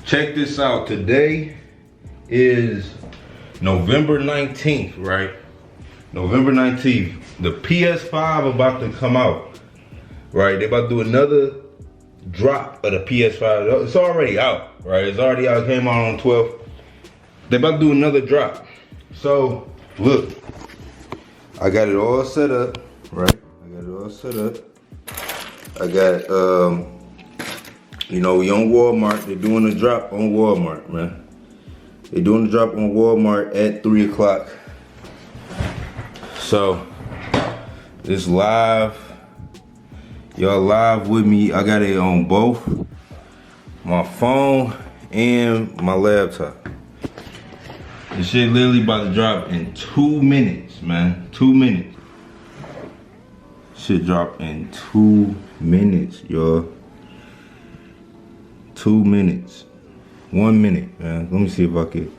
Check this out. Today is November 19th, right? November 19th. The PS5 about to come out, right? They about to do another drop of the PS5. It's already out, right? It's already out. It came out on 12th. They about to do another drop. So, look. I got it all set up, right? I got it all set up. I got, you know, we on Walmart. They're doing a drop on Walmart, man. They're doing a drop on Walmart at 3 o'clock. So, it's live. Y'all live with me. I got it on both my phone and my laptop. This shit literally about to drop in 2 minutes, man. 2 minutes. Shit drop in 2 minutes, y'all. 2 minutes. 1 minute, man. Let me see if I can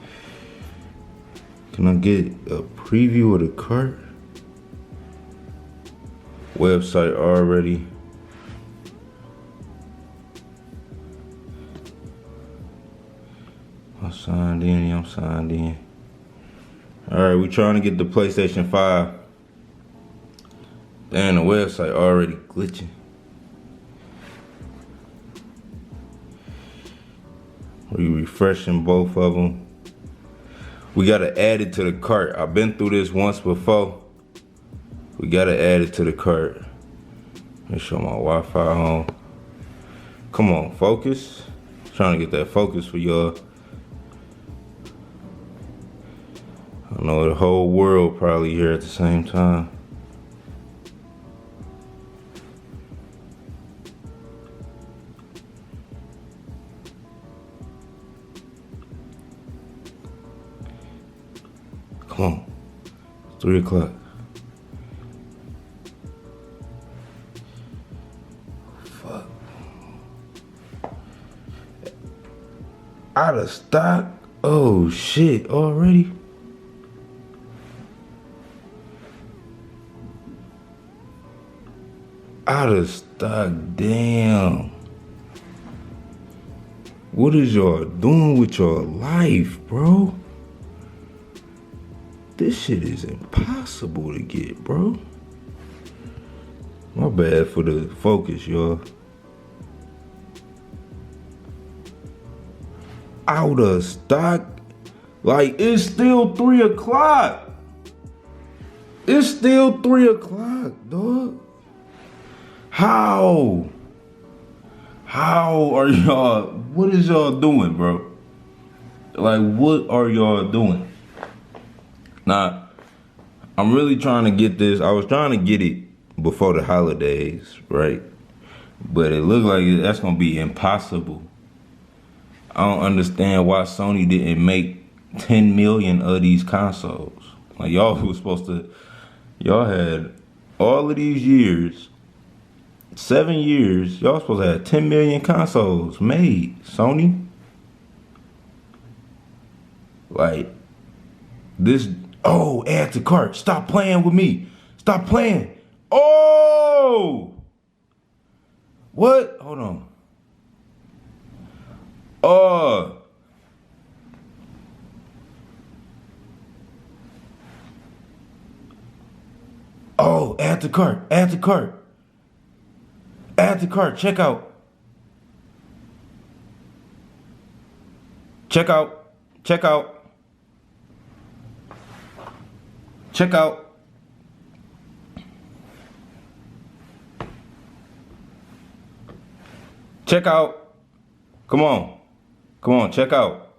I get a preview of the cart? Website already. I'm signed in. Alright, we trying to get the PlayStation 5. Damn, the website already glitching. We refreshing both of them. We gotta add it to the cart. I've been through this once before. We gotta add it to the cart. Make sure my Wi-Fi on. Come on, focus. Trying to get that focus for y'all. I know the whole world probably here at the same time. Come on, it's 3 o'clock. Fuck. Out of stock? Oh shit, already? Out of stock, damn. What is y'all doing with your life, bro? This shit is impossible to get, bro. My bad for the focus, y'all. Out of stock? Like, it's still 3 o'clock. It's still 3 o'clock, dog. How are y'all, what is y'all doing, bro? Like, what are y'all doing? Now, I'm really trying to get this. I was trying to get it before the holidays, right? But it looked like that's gonna be impossible. I don't understand why Sony didn't make 10 million of these consoles. Like, y'all was supposed to, y'all had all of these years, 7 years, y'all supposed to have 10 million consoles made, Sony. Like, this, oh, add to cart. Stop playing with me. Stop playing. Oh! What? Hold on. Oh, add to cart. Add to cart. Add to cart. Check out. Check out. Check out. Check out. Check out. Come on. Come on, check out.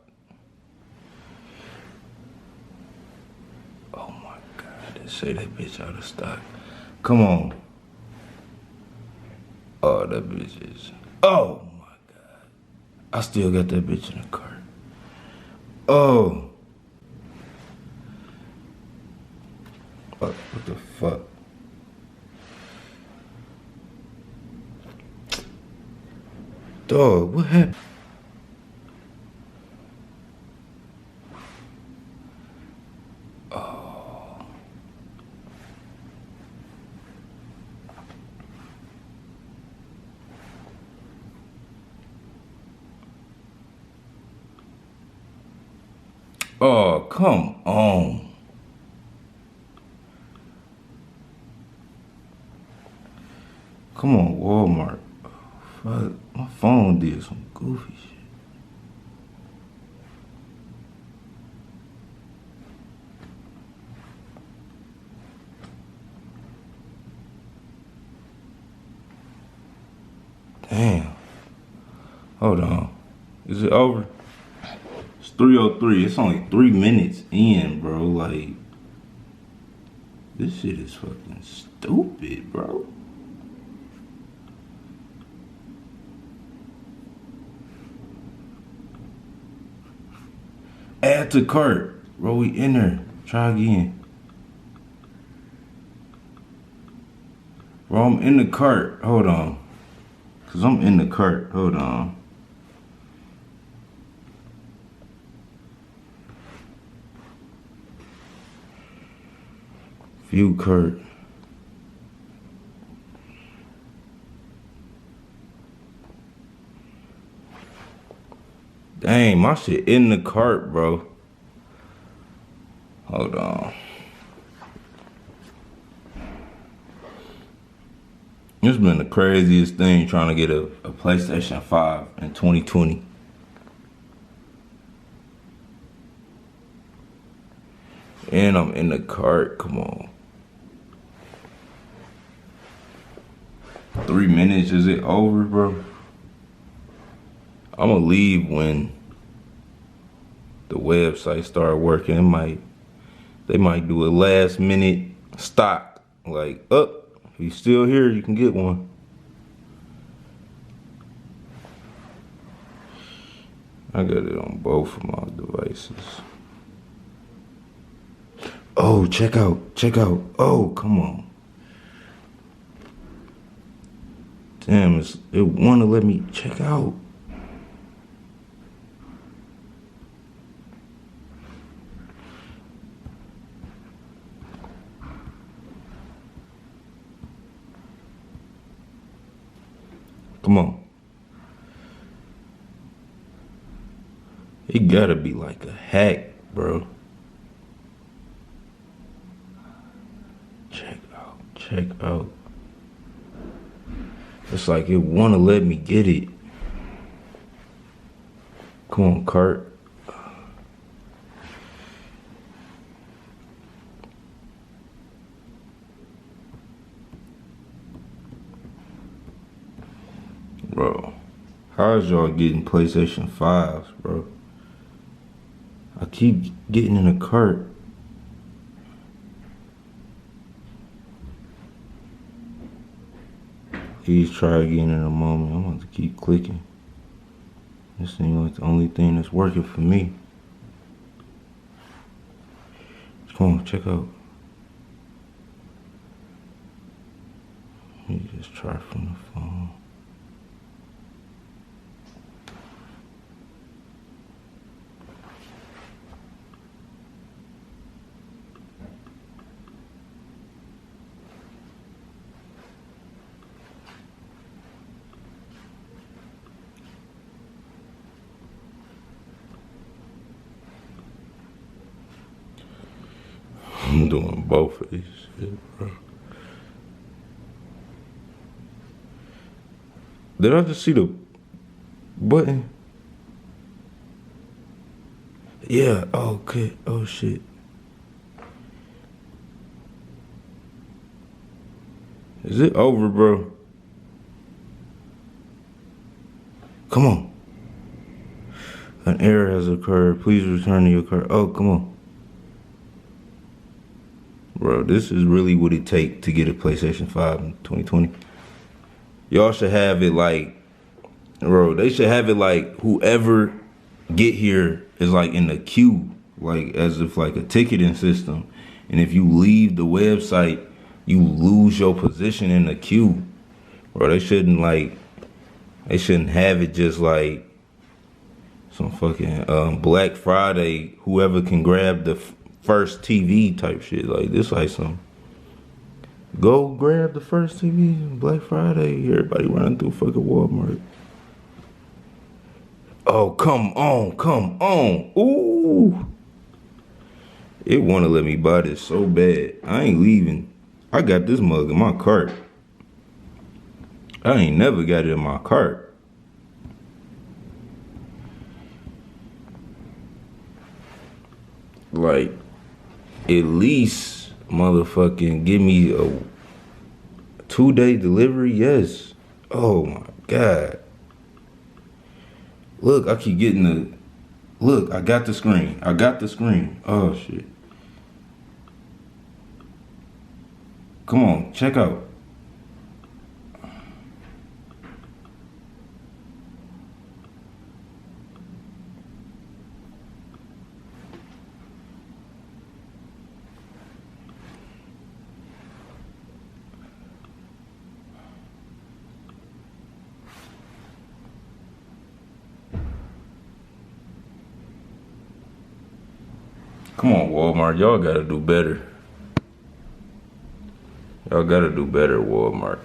Oh my God, they say that bitch out of stock. Come on. Oh, that bitch is. Oh my God. I still got that bitch in the cart. Oh. What the fuck? Dog, what happened? Oh. Oh, come on. Come on, Walmart. Fuck, my phone did some goofy shit. Damn. Hold on. Is it over? It's 3:03. It's only 3 minutes in, bro. Like, this shit is fucking stupid, bro. Add to cart. Bro, we in there. Try again. Bro, I'm in the cart. Hold on. Cause I'm in the cart. Hold on. View cart. Dang, my shit in the cart, bro. Hold on. It's been the craziest thing trying to get a PlayStation 5 in 2020. And I'm in the cart, come on. 3 minutes, is it over, bro? I'm gonna leave when the website start working. They might do a last minute stock. Like, if you still here, you can get one. I got it on both of my devices. Oh, check out. Oh, come on. Damn, it wanna let me check out. Come on. It gotta be like a hack, bro. Check out. It's like it wanna let me get it. Come on, cart. Bro, how is y'all getting PlayStation 5s, bro? I keep getting in a cart. Please try again in a moment. I'm going to keep clicking. This seems like the only thing that's working for me. Come on, check out. Let me just try from the phone. I'm doing both of these shit, bro. Did I just see the button? Yeah, okay. Oh shit. Is it over, bro? Come on. An error has occurred. Please return to your car. Oh, come on. Bro, this is really what it take to get a PlayStation 5 in 2020. Y'all should have it like, bro, they should have it like whoever get here is like in the queue, like as if like a ticketing system. And if you leave the website, you lose your position in the queue. Bro, they shouldn't have it just like some fucking Black Friday, whoever can grab the first TV type shit. Like this, like some go grab the first TV Black Friday. Everybody running through fucking Walmart. Oh, come on. Ooh. It wanna let me buy this so bad. I ain't leaving. I got this mug in my cart. I ain't never got it in my cart. Like, at least motherfucking give me a 2-day delivery, yes. Oh my God. Look, I keep getting look, I got the screen. I got the screen. Oh shit. Come on, check out. Come on, Walmart. Y'all gotta do better. Y'all gotta do better, Walmart.